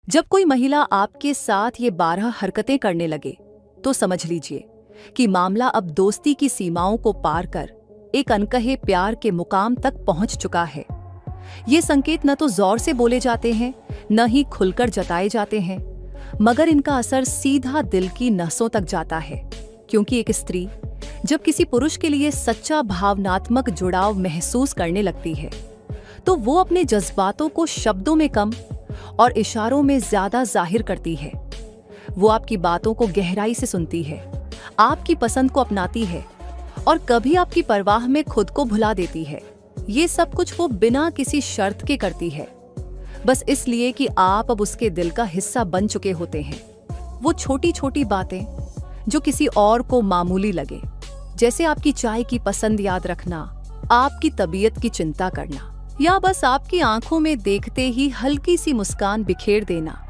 जब कोई महिला आपके साथ ये 12 हरकतें करने लगे, तो समझ लीजिए कि मामला अब दोस्ती की सीमाओं को पार कर एक अनकहे प्यार के मुकाम तक पहुंच चुका है। ये संकेत न तो जोर से बोले जाते हैं, न ही खुलकर जताए जाते हैं, मगर इनका असर सीधा दिल की नसों तक जाता है। क्योंकि एक स्त्री जब किसी पुरुष के लिए सच्चा भावनात्मक जुड़ाव महसूस करने लगती है, तो वो अपने जज्बातों को शब्दों में कम और इशारों में ज्यादा जाहिर करती है। वो आपकी बातों को गहराई से सुनती है, आपकी पसंद को अपनाती है और कभी आपकी परवाह में खुद को भुला देती है। ये सब कुछ वो बिना किसी शर्त के करती है, बस इसलिए कि आप अब उसके दिल का हिस्सा बन चुके होते हैं। वो छोटी छोटी बातें जो किसी और को मामूली लगे, जैसे आपकी चाय की पसंद याद रखना, आपकी तबीयत की चिंता करना, या बस आपकी आंखों में देखते ही हल्की सी मुस्कान बिखेर देना,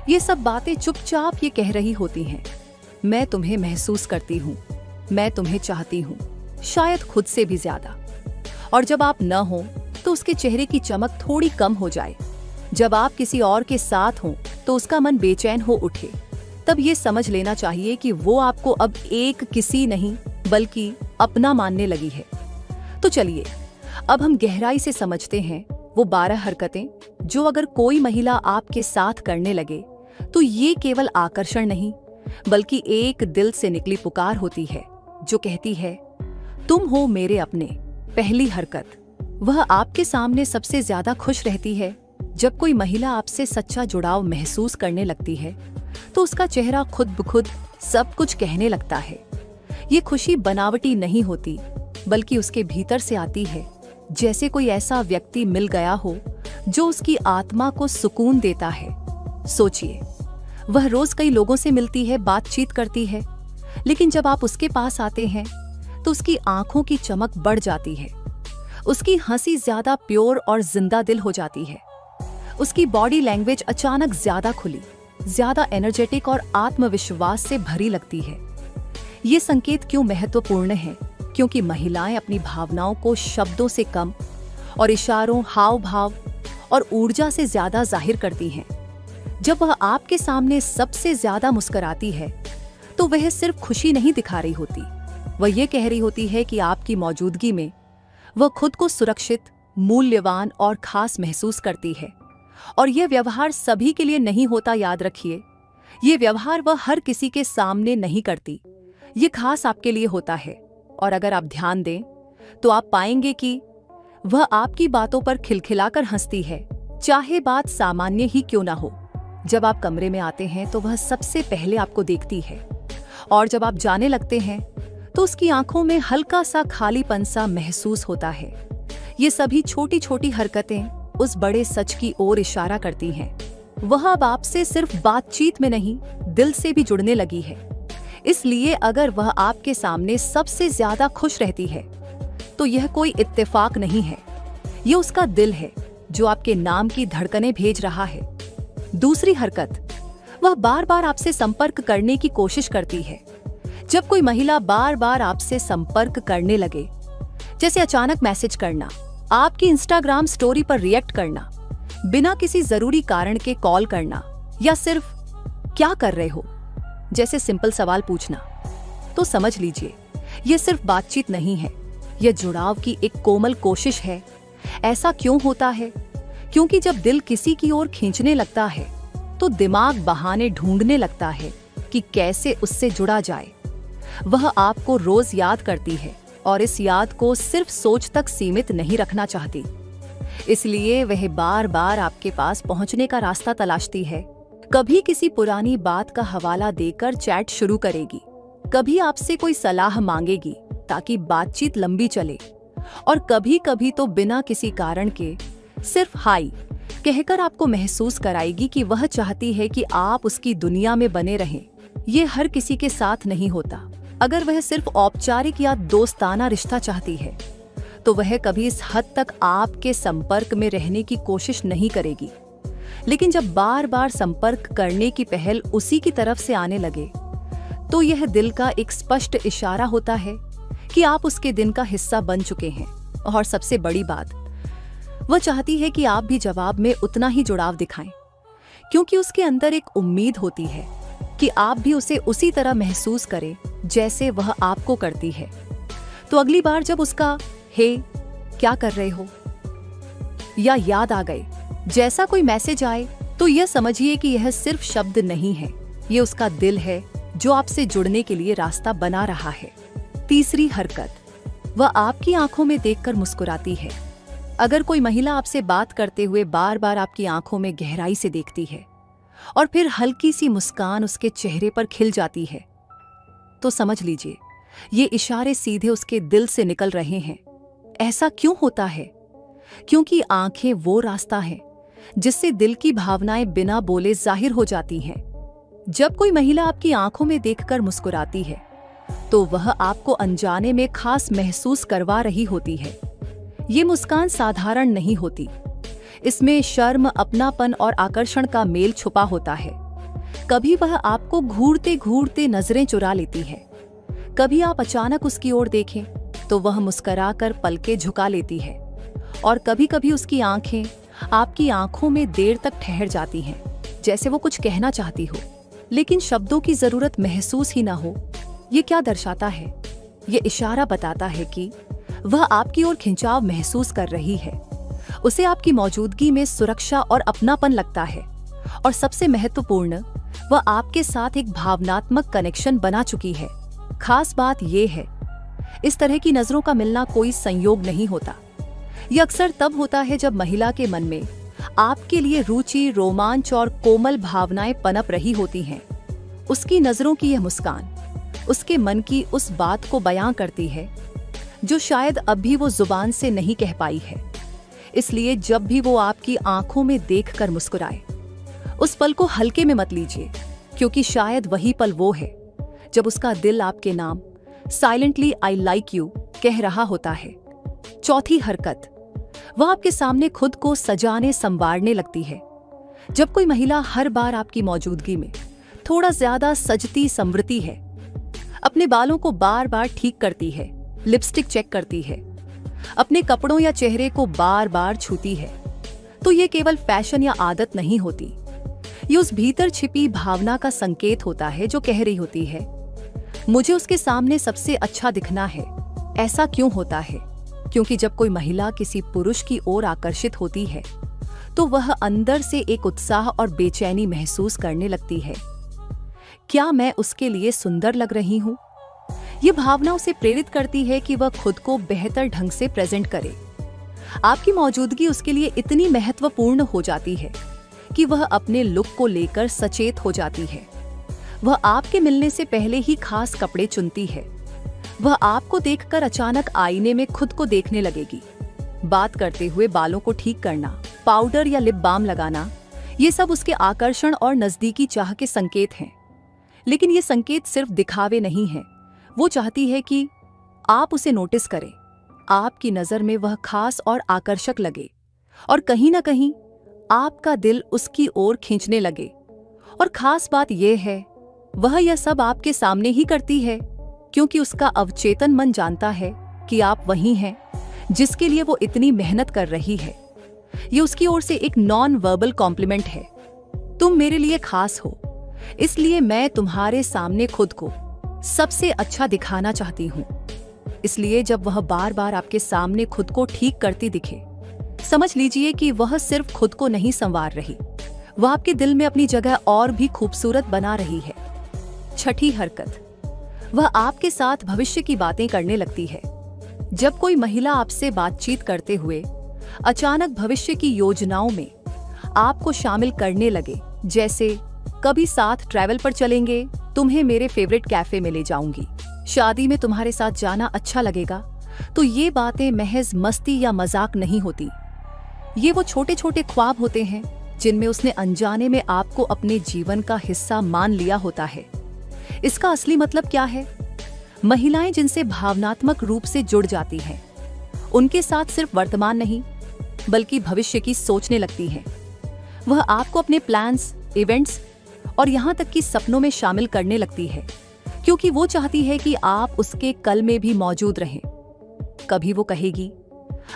ये सब बातें चुपचाप ये कह रही होती हैं, मैं तुम्हें महसूस करती हूँ, मैं तुम्हें चाहती हूँ, शायद खुद से भी ज्यादा। और जब आप न हो तो उसके चेहरे की चमक थोड़ी कम हो जाए। जब आप किसी और के साथ हों तो उसका मन बेचैन हो उठे, तब ये समझ लेना चाहिए कि वो आपको अब एक किसी नहीं बल्कि अपना मानने लगी है। तो चलिए अब हम गहराई से समझते हैं वो 12 हरकतें जो अगर कोई महिला आपके साथ करने लगे तो ये केवल आकर्षण नहीं बल्कि एक दिल से निकली पुकार होती है जो कहती है, तुम हो मेरे अपने। पहली हरकत, वह आपके सामने सबसे ज्यादा खुश रहती है। जब कोई महिला आपसे सच्चा जुड़ाव महसूस करने लगती है तो उसका चेहरा खुद ब खुद सब कुछ कहने लगता है। ये खुशी बनावटी नहीं होती बल्कि उसके भीतर से आती है, जैसे कोई ऐसा व्यक्ति मिल गया हो जो उसकी आत्मा को सुकून देता है। सोचिए, वह रोज कई लोगों से मिलती है, बातचीत करती है, लेकिन जब आप उसके पास आते हैं तो उसकी आंखों की चमक बढ़ जाती है, उसकी हंसी ज्यादा प्योर और जिंदा दिल हो जाती है, उसकी बॉडी लैंग्वेज अचानक ज्यादा खुली, ज्यादा एनर्जेटिक और आत्मविश्वास से भरी लगती है। ये संकेत क्यों महत्वपूर्ण है? क्योंकि महिलाएं अपनी भावनाओं को शब्दों से कम और इशारों, हाव भाव और ऊर्जा से ज्यादा जाहिर करती हैं। जब वह आपके सामने सबसे ज्यादा मुस्कुराती है तो वह सिर्फ खुशी नहीं दिखा रही होती, वह ये कह रही होती है कि आपकी मौजूदगी में वह खुद को सुरक्षित, मूल्यवान और खास महसूस करती है। और यह व्यवहार सभी के लिए नहीं होता, याद रखिए। ये व्यवहार वह हर किसी के सामने नहीं करती, ये खास आपके लिए होता है। और अगर आप ध्यान दें तो आप पाएंगे कि वह आपकी बातों पर खिलखिलाकर हंसती है, चाहे बात सामान्य ही क्यों ना हो। जब आप कमरे में आते हैं तो वह सबसे पहले आपको देखती है, और जब आप जाने लगते हैं तो उसकी आंखों में हल्का सा खालीपन सा महसूस होता है। ये सभी छोटी छोटी हरकतें उस बड़े सच की ओर इशारा करती हैं। वह अब आपसे सिर्फ बातचीत में नहीं, दिल से भी जुड़ने लगी है। इसलिए अगर वह आपके सामने सबसे ज्यादा खुश रहती है तो यह कोई इत्तेफाक नहीं है, ये उसका दिल है जो आपके नाम की धड़कनें भेज रहा है। दूसरी हरकत, वह बार बार आपसे संपर्क करने की कोशिश करती है। जब कोई महिला बार बार आपसे संपर्क करने लगे, जैसे अचानक मैसेज करना, आपकी इंस्टाग्राम स्टोरी पर रिएक्ट करना, बिना किसी जरूरी कारण के कॉल करना, या सिर्फ क्या कर रहे हो जैसे सिंपल सवाल पूछना, तो समझ लीजिए यह सिर्फ बातचीत नहीं है, यह जुड़ाव की एक कोमल कोशिश है। ऐसा क्यों होता है? क्योंकि जब दिल किसी की ओर खींचने लगता है तो दिमाग बहाने ढूंढने लगता है कि कैसे उससे जुड़ा जाए। वह आपको रोज याद करती है और इस याद को सिर्फ सोच तक सीमित नहीं रखना चाहती, इसलिए वह बार बार आपके पास पहुंचने का रास्ता तलाशती है। कभी किसी पुरानी बात का हवाला देकर चैट शुरू करेगी, कभी आपसे कोई सलाह मांगेगी ताकि बातचीत लंबी चले, और कभी कभी तो बिना किसी कारण के सिर्फ हाय कहकर आपको महसूस कराएगी कि वह चाहती है कि आप उसकी दुनिया में बने रहें। ये हर किसी के साथ नहीं होता। अगर वह सिर्फ औपचारिक या दोस्ताना रिश्ता चाहती है तो वह कभी इस हद तक आपके संपर्क में रहने की कोशिश नहीं करेगी। लेकिन जब बार बार संपर्क करने की पहल उसी की तरफ से आने लगे तो यह दिल का एक स्पष्ट इशारा होता है कि आप उसके दिन का हिस्सा बन चुके हैं। और सबसे बड़ी बात, वह चाहती है कि आप भी जवाब में उतना ही जुड़ाव दिखाएं, क्योंकि उसके अंदर एक उम्मीद होती है कि आप भी उसे उसी तरह महसूस करें जैसे वह आपको करती है। तो अगली बार जब उसका हे क्या कर रहे हो या याद आ गए जैसा कोई मैसेज आए, तो यह समझिए कि यह सिर्फ शब्द नहीं है, ये उसका दिल है जो आपसे जुड़ने के लिए रास्ता बना रहा है। तीसरी हरकत, वह आपकी आंखों में देखकर मुस्कुराती है। अगर कोई महिला आपसे बात करते हुए बार बार आपकी आंखों में गहराई से देखती है और फिर हल्की सी मुस्कान उसके चेहरे पर खिल जाती है, तो समझ लीजिए ये इशारे सीधे उसके दिल से निकल रहे हैं। ऐसा क्यों होता है? क्योंकि आंखें वो रास्ता है जिससे दिल की भावनाएं बिना बोले जाहिर हो जाती हैं। जब कोई महिला आपकी आंखों में देखकर मुस्कुराती है, तो वह आपको अनजाने में खास महसूस करवा रही होती है। ये मुस्कान साधारण नहीं होती, इसमें शर्म, अपनापन और आकर्षण का मेल छुपा होता है। कभी वह आपको घूरते घूरते नजरें चुरा लेती है, कभी आप अचानक उसकी ओर देखें तो वह मुस्कुराकर पलकें झुका लेती है, और कभी कभी उसकी आंखें आपकी आंखों में देर तक ठहर जाती हैं, जैसे वो कुछ कहना चाहती हो लेकिन शब्दों की जरूरत महसूस ही ना हो। ये क्या दर्शाता है? ये इशारा बताता है कि वह आपकी ओर खिंचाव महसूस कर रही है। उसे आपकी मौजूदगी में सुरक्षा और अपनापन लगता है, और सबसे महत्वपूर्ण, वह आपके साथ एक भावनात्मक कनेक्शन बना चुकी है। खास बात यह है, इस तरह की नजरों का मिलना कोई संयोग नहीं होता। यह अक्सर तब होता है जब महिला के मन में आपके लिए रुचि, रोमांच और कोमल भावनाएं पनप रही होती हैं। उसकी नजरों की यह मुस्कान उसके मन की उस बात को बयां करती है जो शायद अभी वो जुबान से नहीं कह पाई है। इसलिए जब भी वो आपकी आंखों में देखकर मुस्कुराए, उस पल को हल्के में मत लीजिए, क्योंकि शायद वही पल वो है जब उसका दिल आपके नाम साइलेंटली आई लाइक यू कह रहा होता है। चौथी हरकत, वह आपके सामने खुद को सजाने संवारने लगती है। जब कोई महिला हर बार आपकी मौजूदगी में थोड़ा ज्यादा सजती संवरती है, अपने बालों को बार बार ठीक करती है, लिपस्टिक चेक करती है, अपने कपड़ों या चेहरे को बार बार छूती है, तो ये केवल फैशन या आदत नहीं होती। ये उस भीतर छिपी भावना का संकेत होता है जो कह रही होती है, मुझे उसके सामने सबसे अच्छा दिखना है। ऐसा क्यों होता है? क्योंकि जब कोई महिला किसी पुरुष की ओर आकर्षित होती है, तो वह अंदर से एक उत्साह और बेचैनी महसूस करने लगती है। क्या मैं उसके लिए सुंदर लग रही हूँ? ये भावना उसे प्रेरित करती है कि वह खुद को बेहतर ढंग से प्रेजेंट करे। आपकी मौजूदगी उसके लिए इतनी महत्वपूर्ण हो जाती है कि वह अपने लुक को लेकर सचेत हो जाती है। वह आपके मिलने से पहले ही खास कपड़े चुनती है। वह आपको देखकर अचानक आईने में खुद को देखने लगेगी। बात करते हुए बालों को ठीक करना, पाउडर या लिप बाम लगाना, ये सब उसके आकर्षण और नजदीकी चाह के संकेत हैं। लेकिन ये संकेत सिर्फ दिखावे नहीं हैं। वो चाहती है कि आप उसे नोटिस करें, आपकी नजर में वह खास और आकर्षक लगे, और कहीं ना कहीं आपका दिल उसकी ओर खींचने लगे। और खास बात यह है, वह यह सब आपके सामने ही करती है, क्योंकि उसका अवचेतन मन जानता है कि आप वही हैं जिसके लिए वो इतनी मेहनत कर रही है। ये उसकी ओर से एक नॉन वर्बल कॉम्प्लीमेंट है। तुम मेरे लिए खास हो, इसलिए मैं तुम्हारे सामने खुद को सबसे अच्छा दिखाना चाहती हूँ। इसलिए जब वह बार बार आपके सामने खुद को ठीक करती दिखे, समझ लीजिए कि वह सिर्फ खुद को नहीं संवार रही, वह आपके दिल में अपनी जगह और भी खूबसूरत बना रही है। छठी हरकत, वह आपके साथ भविष्य की बातें करने लगती है। जब कोई महिला आपसे बातचीत करते हुए अचानक भविष्य की योजनाओं में आपको शामिल करने लगे, जैसे कभी साथ ट्रैवल पर चलेंगे, तुम्हें मेरे फेवरेट कैफे में ले जाऊंगी, शादी में तुम्हारे साथ जाना अच्छा लगेगा, तो ये बातें महज मस्ती या मजाक नहीं होती। ये वो छोटे छोटे ख्वाब होते हैं जिनमें उसने अनजाने में आपको अपने जीवन का हिस्सा मान लिया होता है। इसका असली मतलब क्या है? महिलाएं जिनसे भावनात्मक रूप से जुड़ जाती हैं, उनके साथ सिर्फ वर्तमान नहीं बल्कि भविष्य की सोचने लगती हैं। वह आपको अपने प्लान्स, इवेंट्स और यहाँ तक कि सपनों में शामिल करने लगती है, क्योंकि वो चाहती है कि आप उसके कल में भी मौजूद रहें। कभी वो कहेगी,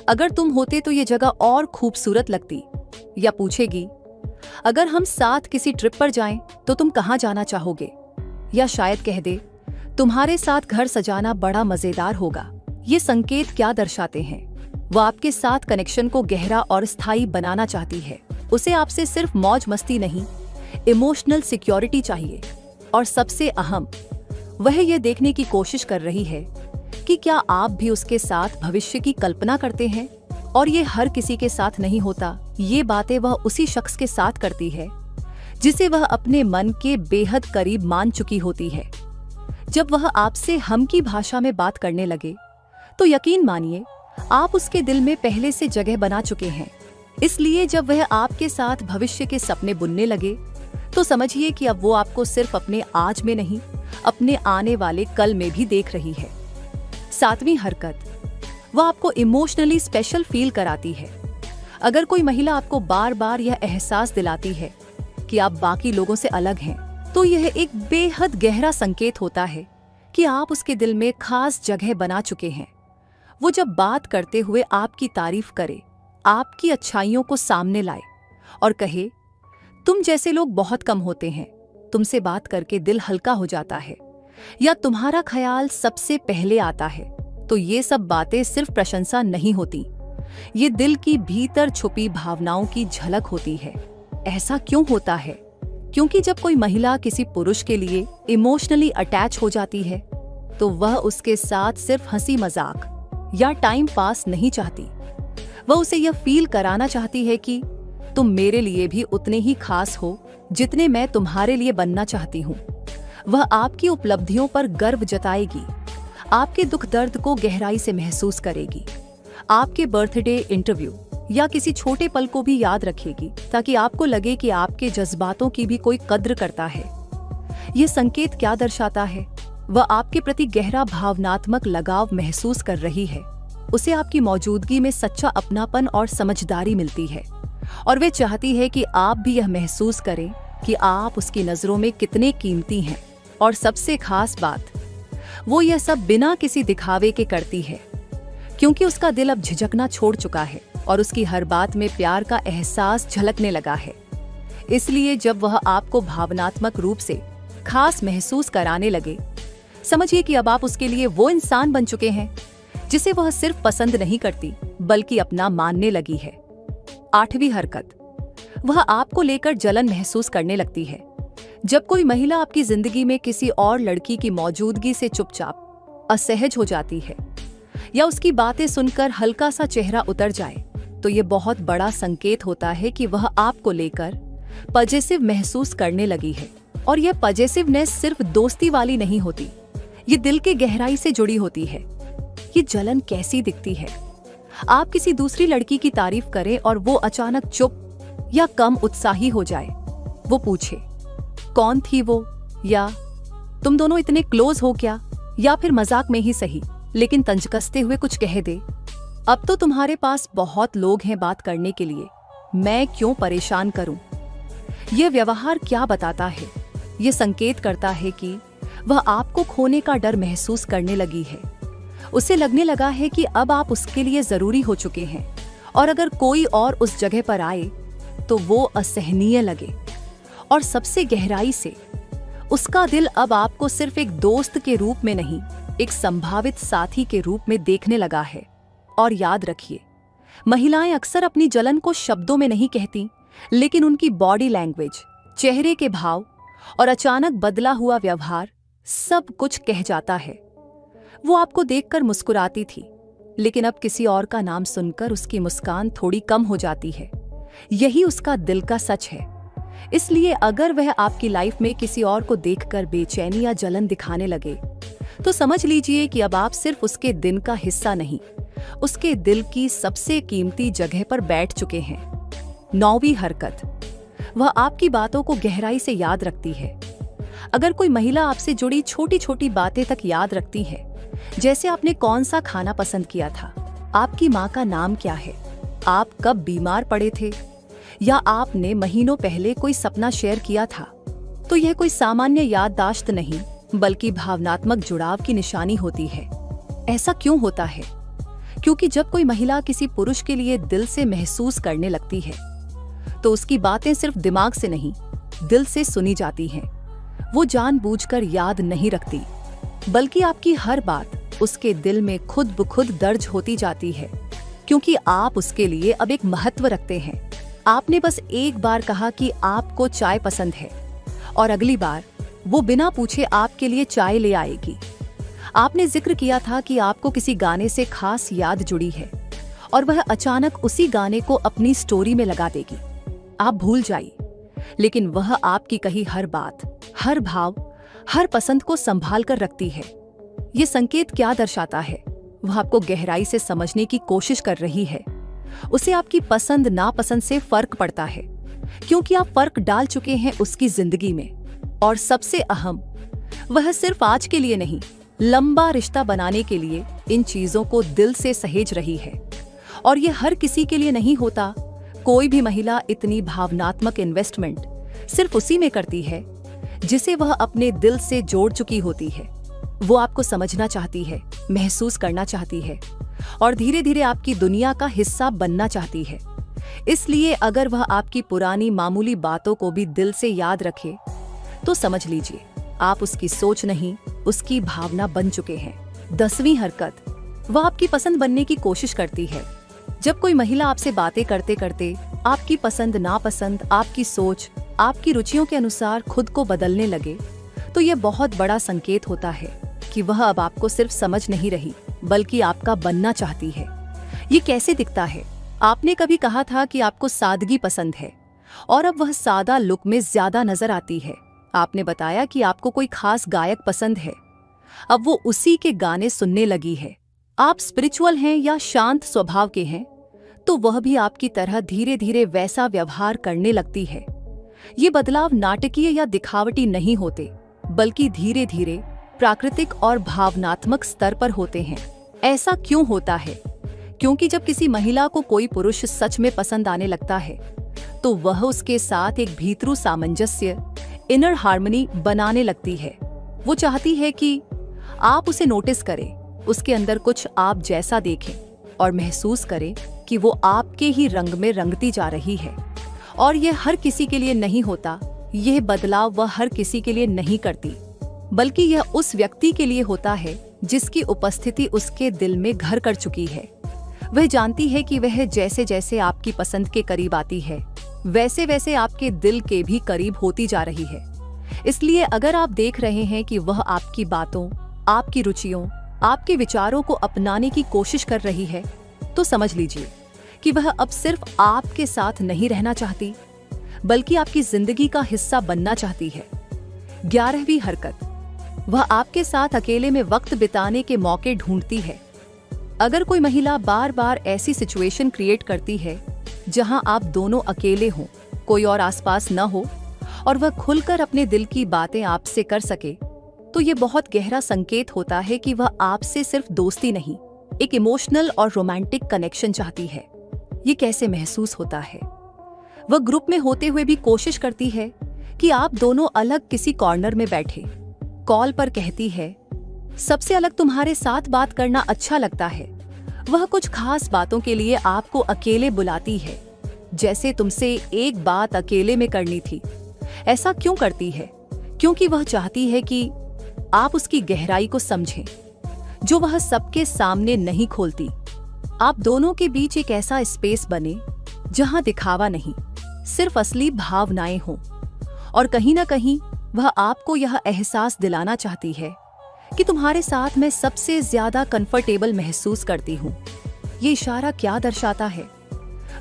अगर तुम होते तो ये जगह और खूबसूरत लगती, या पूछेगी, अगर हम साथ किसी ट्रिप पर जाएं तो तुम कहाँ जाना चाहोगे? या शायद कह दे, तुम्हारे साथ घर सजाना बड़ा मजेदार होगा। ये संकेत क्या दर्शाते हैं? वो आपके साथ कनेक्शन को गहरा और स्थायी बनाना चाहती है। उसे आपसे सिर्फ मौज मस्ती नहीं, इमोशनल सिक्योरिटी चाहिए। और सबसे अहम, वह ये देखने की कोशिश कर रही है कि क्या आप भी उसके साथ भविष्य की कल्पना करते हैं। और ये हर किसी के साथ नहीं होता। ये बातें वह उसी शख्स के साथ करती है जिसे वह अपने मन के बेहद करीब मान चुकी होती है। जब वह आपसे हम की भाषा में बात करने लगे तो यकीन मानिए आप उसके दिल में पहले से जगह बना चुके हैं। इसलिए जब वह आपके साथ भविष्य के सपने बुनने लगे तो समझिए कि अब वो आपको सिर्फ अपने आज में नहीं, अपने आने वाले कल में भी देख रही है। 7वीं हरकत, वह आपको इमोशनली स्पेशल फील कराती है। अगर कोई महिला आपको बार बार यह एहसास दिलाती है कि आप बाकी लोगों से अलग हैं, तो यह एक बेहद गहरा संकेत होता है कि आप उसके दिल में खास जगह बना चुके हैं। वो जब बात करते हुए आपकी तारीफ करे, आपकी अच्छाइयों को सामने लाए और कहे, तुम जैसे लोग बहुत कम होते हैं, तुमसे बात करके दिल हल्का हो जाता है, या तुम्हारा ख्याल सबसे पहले आता है, तो ये सब बातें सिर्फ प्रशंसा नहीं होती, ये दिल की भीतर छुपी भावनाओं की झलक होती है। ऐसा क्यों होता है? क्योंकि जब कोई महिला किसी पुरुष के लिए इमोशनली अटैच हो जाती है तो वह उसके साथ सिर्फ हंसी मजाक या टाइम पास नहीं चाहती। वह उसे यह फील कराना चाहती है कि तुम मेरे लिए भी उतने ही खास हो जितने मैं तुम्हारे लिए बनना चाहती हूँ। वह आपकी उपलब्धियों पर गर्व जताएगी, आपके दुख दर्द को गहराई से महसूस करेगी, आपके बर्थडे, इंटरव्यू या किसी छोटे पल को भी याद रखेगी ताकि आपको लगे कि आपके जज्बातों की भी कोई कद्र करता है। यह संकेत क्या दर्शाता है? वह आपके प्रति गहरा भावनात्मक लगाव महसूस कर रही है। उसे आपकी मौजूदगी में सच्चा अपनापन और समझदारी मिलती है और वह चाहती है कि आप भी यह महसूस करें कि आप उसकी नजरों में कितने कीमती हैं। और सबसे खास बात, वो यह सब बिना किसी दिखावे के करती है, क्योंकि उसका दिल अब झिझकना छोड़ चुका है और उसकी हर बात में प्यार का एहसास झलकने लगा है। इसलिए जब वह आपको भावनात्मक रूप से खास महसूस कराने लगे, समझिए कि अब आप उसके लिए वो इंसान बन चुके हैं जिसे वह सिर्फ पसंद नहीं करती बल्कि अपना मानने लगी है। 8वीं हरकत, वह आपको लेकर जलन महसूस करने लगती है। जब कोई महिला आपकी जिंदगी में किसी और लड़की की मौजूदगी से चुपचाप असहज हो जाती है या उसकी बातें सुनकर हल्का सा चेहरा उतर जाए, तो ये बहुत बड़ा संकेत होता है कि वह आपको लेकर पजेसिव महसूस करने लगी है। और यह पजेसिवनेस सिर्फ दोस्ती वाली नहीं होती, ये दिल के गहराई से जुड़ी होती है। ये जलन कैसी दिखती है? आप किसी दूसरी लड़की की तारीफ करें और वो अचानक चुप या कम उत्साही हो जाए। वो पूछे, कौन थी वो, या तुम दोनों इतने क्लोज हो क्या, या फिर मजाक में ही सही लेकिन तंज कसते हुए कुछ कह दे, अब तो तुम्हारे पास बहुत लोग हैं बात करने के लिए, मैं क्यों परेशान करूं। यह व्यवहार क्या बताता है? यह संकेत करता है कि वह आपको खोने का डर महसूस करने लगी है। उसे लगने लगा है कि अब आप उसके लिए जरूरी हो चुके हैं और अगर कोई और उस जगह पर आए तो वो असहनीय लगे। और सबसे गहराई से उसका दिल अब आपको सिर्फ एक दोस्त के रूप में नहीं, एक संभावित साथी के रूप में देखने लगा है। और याद रखिए, महिलाएं अक्सर अपनी जलन को शब्दों में नहीं कहती, लेकिन उनकी बॉडी लैंग्वेज, चेहरे के भाव और अचानक बदला हुआ व्यवहार सब कुछ कह जाता है। वो आपको देखकर मुस्कुराती थी, लेकिन अब किसी और का नाम सुनकर उसकी मुस्कान थोड़ी कम हो जाती है। यही उसका दिल का सच है। इसलिए अगर वह आपकी लाइफ में किसी और को देखकर बेचैनी या जलन दिखाने लगे, तो समझ लीजिए कि अब आप सिर्फ उसके दिन का हिस्सा नहीं, उसके दिल की सबसे कीमती जगह पर बैठ चुके हैं। 9वीं हरकत, वह आपकी बातों को गहराई से याद रखती है। अगर कोई महिला आपसे जुड़ी छोटी छोटी बातें तक याद रखती है, जैसे आपने कौन सा खाना पसंद किया था, आपकी माँ का नाम क्या है, आप कब बीमार पड़े थे, या आपने महीनों पहले कोई सपना शेयर किया था, तो यह कोई सामान्य याददाश्त नहीं बल्कि भावनात्मक जुड़ाव की निशानी होती है। ऐसा क्यों होता है? क्योंकि जब कोई महिला किसी पुरुष के लिए दिल से महसूस करने लगती है तो उसकी बातें सिर्फ दिमाग से नहीं, दिल से सुनी जाती हैं। वो जानबूझकर याद नहीं रखती, बल्कि आपकी हर बात उसके दिल में खुद ब खुद दर्ज होती जाती है, क्योंकि आप उसके लिए अब एक महत्व रखते हैं। आपने बस एक बार कहा कि आपको चाय पसंद है, और अगली बार वो बिना पूछे आपके लिए चाय ले आएगी। आपने जिक्र किया था कि आपको किसी गाने से खास याद जुड़ी है, और वह अचानक उसी गाने को अपनी स्टोरी में लगा देगी। आप भूल जाइए, लेकिन वह आपकी कही हर बात, हर भाव, हर पसंद को संभाल कर रखती है। ये संकेत क्या दर्शाता है? वह आपको गहराई से समझने की कोशिश कर रही है। उसे आपकी पसंद नापसंद से फर्क पड़ता है, क्योंकि आप फर्क डाल चुके हैं उसकी जिंदगी में। और सबसे अहम, वह सिर्फ आज के लिए नहीं, लंबा रिश्ता बनाने के लिए इन चीजों को दिल से सहेज रही है। और ये हर किसी के लिए नहीं होता। कोई भी महिला इतनी भावनात्मक इन्वेस्टमेंट सिर्फ उसी में करती है जिसे वह अपने दिल से जोड़ चुकी होती है। वो आपको समझना चाहती है, महसूस करना चाहती है, और धीरे धीरे आपकी दुनिया का हिस्सा बनना चाहती है। इसलिए अगर वह आपकी पुरानी मामूली बातों को भी दिल से याद रखे, तो समझ लीजिए आप उसकी सोच नहीं, उसकी भावना बन चुके हैं। 10वीं हरकत, वह आपकी पसंद बनने की कोशिश करती है। जब कोई महिला आपसे बातें करते करते आपकी पसंद नापसंद, आपकी सोच, आपकी रुचियों के अनुसार खुद को बदलने लगे, तो यह बहुत बड़ा संकेत होता है कि वह अब आपको सिर्फ समझ नहीं रही, बल्कि आपका बनना चाहती है। ये कैसे दिखता है? आपने कभी कहा था कि आपको सादगी पसंद है, और अब वह सादा लुक में ज्यादा नजर आती है। आपने बताया कि आपको कोई खास गायक पसंद है, अब वो उसी के गाने सुनने लगी है। आप स्पिरिचुअल हैं या शांत स्वभाव के हैं, तो वह भी आपकी तरह धीरे धीरे वैसा व्यवहार करने लगती है। ये बदलाव नाटकीय या दिखावटी नहीं होते, बल्कि धीरे धीरे प्राकृतिक और भावनात्मक स्तर पर होते हैं। ऐसा क्यों होता है? क्योंकि जब किसी महिला को कोई पुरुष सच में पसंद आने लगता है, तो वह उसके साथ एक भीतरू सामंजस्य, इनर हार्मनी बनाने लगती है। वो चाहती है कि आप उसे नोटिस करें, उसके अंदर कुछ आप जैसा देखें, और महसूस करें कि वो आपके ही रंग में रंगती जा रही है। और यह हर किसी के लिए नहीं होता। यह बदलाव वह हर किसी के लिए नहीं करती, बल्कि यह उस व्यक्ति के लिए होता है जिसकी उपस्थिति उसके दिल में घर कर चुकी है। वह जानती है कि वह जैसे जैसे आपकी पसंद के करीब आती है, वैसे वैसे आपके दिल के भी करीब होती जा रही है। इसलिए अगर आप देख रहे हैं कि वह आपकी बातों, आपकी रुचियों, आपके विचारों को अपनाने की कोशिश कर रही है, तो समझ लीजिए कि वह अब सिर्फ आपके साथ नहीं रहना चाहती, बल्कि आपकी जिंदगी का हिस्सा बनना चाहती है। 11वीं हरकत, वह आपके साथ अकेले में वक्त बिताने के मौके ढूंढती है। अगर कोई महिला बार बार ऐसी सिचुएशन क्रिएट करती है जहां आप दोनों अकेले हों, कोई और आसपास न हो, और वह खुलकर अपने दिल की बातें आपसे कर सके, तो ये बहुत गहरा संकेत होता है कि वह आपसे सिर्फ दोस्ती नहीं, एक इमोशनल और रोमांटिक कनेक्शन चाहती है। ये कैसे महसूस होता है? वह ग्रुप में होते हुए भी कोशिश करती है कि आप दोनों अलग किसी कॉर्नर में बैठे। कॉल पर कहती है, सबसे अलग तुम्हारे साथ बात करना अच्छा लगता है। वह कुछ खास बातों के लिए आपको अकेले बुलाती है, जैसे तुमसे एक बात अकेले में करनी थी। ऐसा क्यों करती है? क्योंकि वह चाहती है कि आप उसकी गहराई को समझें, जो वह सबके सामने नहीं खोलती। आप दोनों के बीच एक ऐसा स्पेस बने जहां दिखावा नहीं, सिर्फ असली भावनाएं हों। और कहीं ना कहीं वह आपको यह एहसास दिलाना चाहती है कि तुम्हारे साथ मैं सबसे ज्यादा कंफर्टेबल महसूस करती हूँ। ये इशारा क्या दर्शाता है?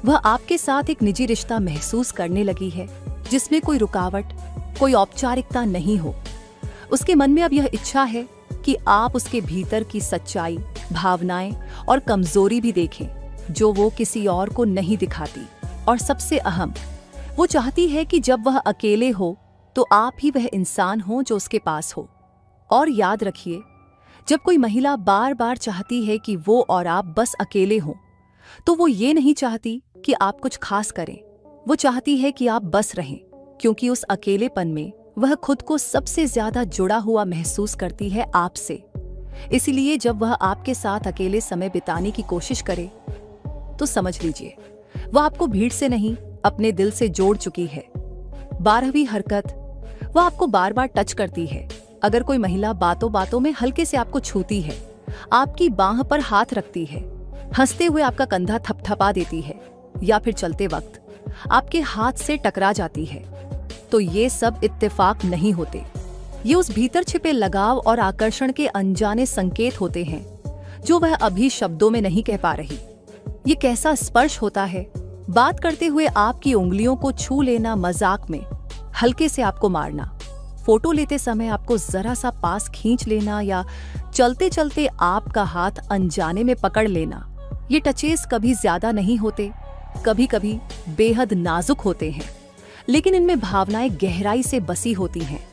वह आपके साथ एक निजी रिश्ता महसूस करने लगी है, जिसमें कोई रुकावट, कोई औपचारिकता नहीं हो। उसके मन में अब यह इच्छा है कि आप उसके भीतर की सच्चाई, भावनाएं और कमजोरी भी देखें, जो वो किसी और को नहीं दिखाती। और सबसे अहम, वो चाहती है कि जब वह अकेले हो तो आप ही वह इंसान हो जो उसके पास हो। और याद रखिए, जब कोई महिला बार बार चाहती है कि वो और आप बस अकेले हों, तो वो ये नहीं चाहती कि आप कुछ खास करें। वो चाहती है कि आप बस रहें, क्योंकि उस अकेलेपन में वह खुद को सबसे ज्यादा जुड़ा हुआ महसूस करती है आपसे। इसलिए जब वह आपके साथ अकेले समय बिताने की कोशिश करे, तो समझ लीजिए वह आपको भीड़ से नहीं, अपने दिल से जोड़ चुकी है। 12वीं हरकत, वह आपको बार बार टच करती है। अगर कोई महिला बातों बातों में हल्के से आपको छूती है, आपकी बांह पर हाथ रखती है, हंसते हुए आपका कंधा थपथपा देती है या फिर चलते वक्त आपके हाथ से टकरा जाती है, तो ये सब इत्तेफाक नहीं होते। ये उस भीतर छिपे लगाव और आकर्षण के अनजाने संकेत होते हैं जो वह अभी शब्दों में नहीं कह पा रही। ये कैसा स्पर्श होता है? बात करते हुए आपकी उंगलियों को छू लेना, मजाक में हल्के से आपको मारना, फोटो लेते समय आपको जरा सा पास खींच लेना या चलते चलते आपका हाथ अनजाने में पकड़ लेना। ये टचेस कभी ज्यादा नहीं होते, कभी कभी बेहद नाजुक होते हैं, लेकिन इनमें भावनाएं गहराई से बसी होती हैं।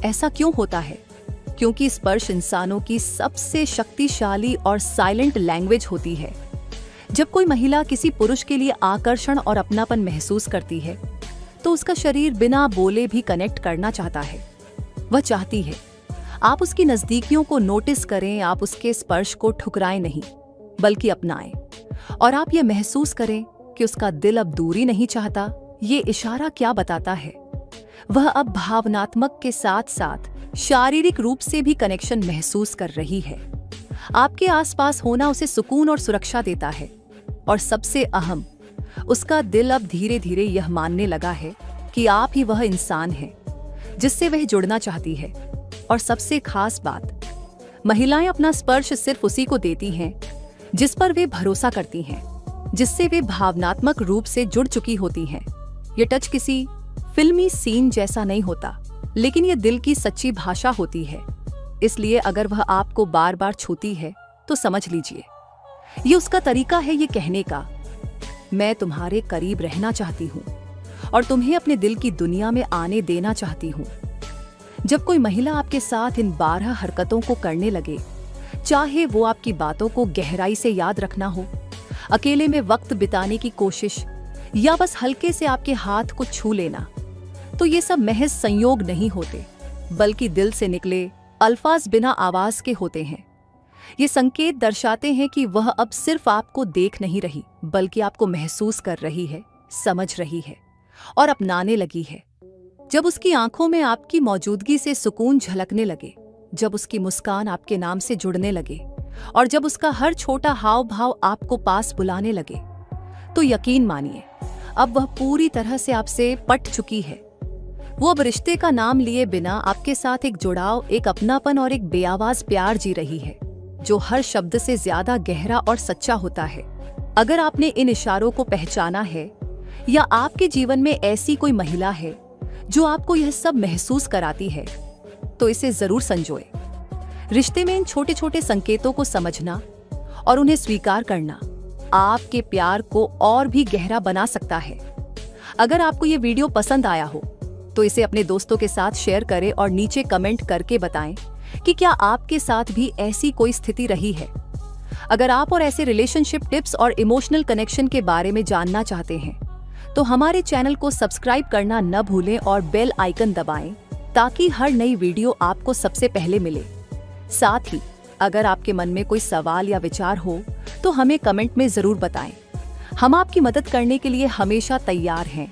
ऐसा क्यों होता है? क्योंकि स्पर्श इंसानों की सबसे शक्तिशाली और साइलेंट लैंग्वेज होती है। जब कोई महिला किसी पुरुष के लिए आकर्षण और अपनापन महसूस करती है, तो उसका शरीर बिना बोले भी कनेक्ट करना चाहता है। वह चाहती है आप उसकी नजदीकियों को नोटिस करें, आप उसके स्पर्श को ठुकराएं नहीं, बल्कि अपनाएं, और आप ये महसूस करें कि उसका दिल अब दूरी नहीं चाहता। ये इशारा क्या बताता है? वह अब भावनात्मक के साथ साथ शारीरिक रूप से भी कनेक्शन महसूस कर रही है। आपके आसपास होना उसे सुकून और सुरक्षा देता है, और सबसे अहम, उसका दिल अब धीरे धीरे यह मानने लगा है कि आप ही वह इंसान हैं जिससे वह जुड़ना चाहती है। और सबसे खास बात, महिलाएं अपना स्पर्श सिर्फ उसी को देती हैं जिस पर वे भरोसा करती हैं, जिससे वे भावनात्मक रूप से जुड़ चुकी होती हैं। ये टच किसी फिल्मी सीन जैसा नहीं होता, लेकिन ये दिल की सच्ची भाषा होती है। इसलिए अगर वह आपको बार बार छूती है, तो समझ लीजिए ये उसका तरीका है ये कहने का, मैं तुम्हारे करीब रहना चाहती हूँ और तुम्हें अपने दिल की दुनिया में आने देना चाहती हूँ। जब कोई महिला आपके साथ इन 12 हरकतों को करने लगे, चाहे वो आपकी बातों को गहराई से याद रखना हो, अकेले में वक्त बिताने की कोशिश, या बस हल्के से आपके हाथ को छू लेना, तो ये सब महज संयोग नहीं होते, बल्कि दिल से निकले अल्फाज बिना आवाज के होते हैं। ये संकेत दर्शाते हैं कि वह अब सिर्फ आपको देख नहीं रही, बल्कि आपको महसूस कर रही है, समझ रही है और अपनाने लगी है। जब उसकी आंखों में आपकी मौजूदगी से सुकून झलकने लगे, जब उसकी मुस्कान आपके नाम से जुड़ने लगे, और जब उसका हर छोटा हाव भाव आपको पास बुलाने लगे, तो यकीन मानिए अब वह पूरी तरह से आपसे पट चुकी है। वो अब रिश्ते का नाम लिए बिना आपके साथ एक जुड़ाव, एक अपनापन और एक बेआवाज प्यार जी रही है, जो हर शब्द से ज्यादा गहरा और सच्चा होता है। अगर आपने इन इशारों को पहचाना है, या आपके जीवन में ऐसी कोई महिला है जो आपको यह सब महसूस कराती है, तो इसे जरूर संजोए। रिश्ते में इन छोटे छोटे संकेतों को समझना और उन्हें स्वीकार करना आपके प्यार को और भी गहरा बना सकता है। अगर आपको ये वीडियो पसंद आया हो, तो इसे अपने दोस्तों के साथ शेयर करें और नीचे कमेंट करके बताएं कि क्या आपके साथ भी ऐसी कोई स्थिति रही है। अगर आप और ऐसे रिलेशनशिप टिप्स और इमोशनल कनेक्शन के बारे में जानना चाहते हैं, तो हमारे चैनल को सब्सक्राइब करना न भूलें और बेल आइकन दबाएं, ताकि हर नई वीडियो आपको सबसे पहले मिले। साथ ही अगर आपके मन में कोई सवाल या विचार हो, तो हमें कमेंट में जरूर बताएं। हम आपकी मदद करने के लिए हमेशा तैयार हैं।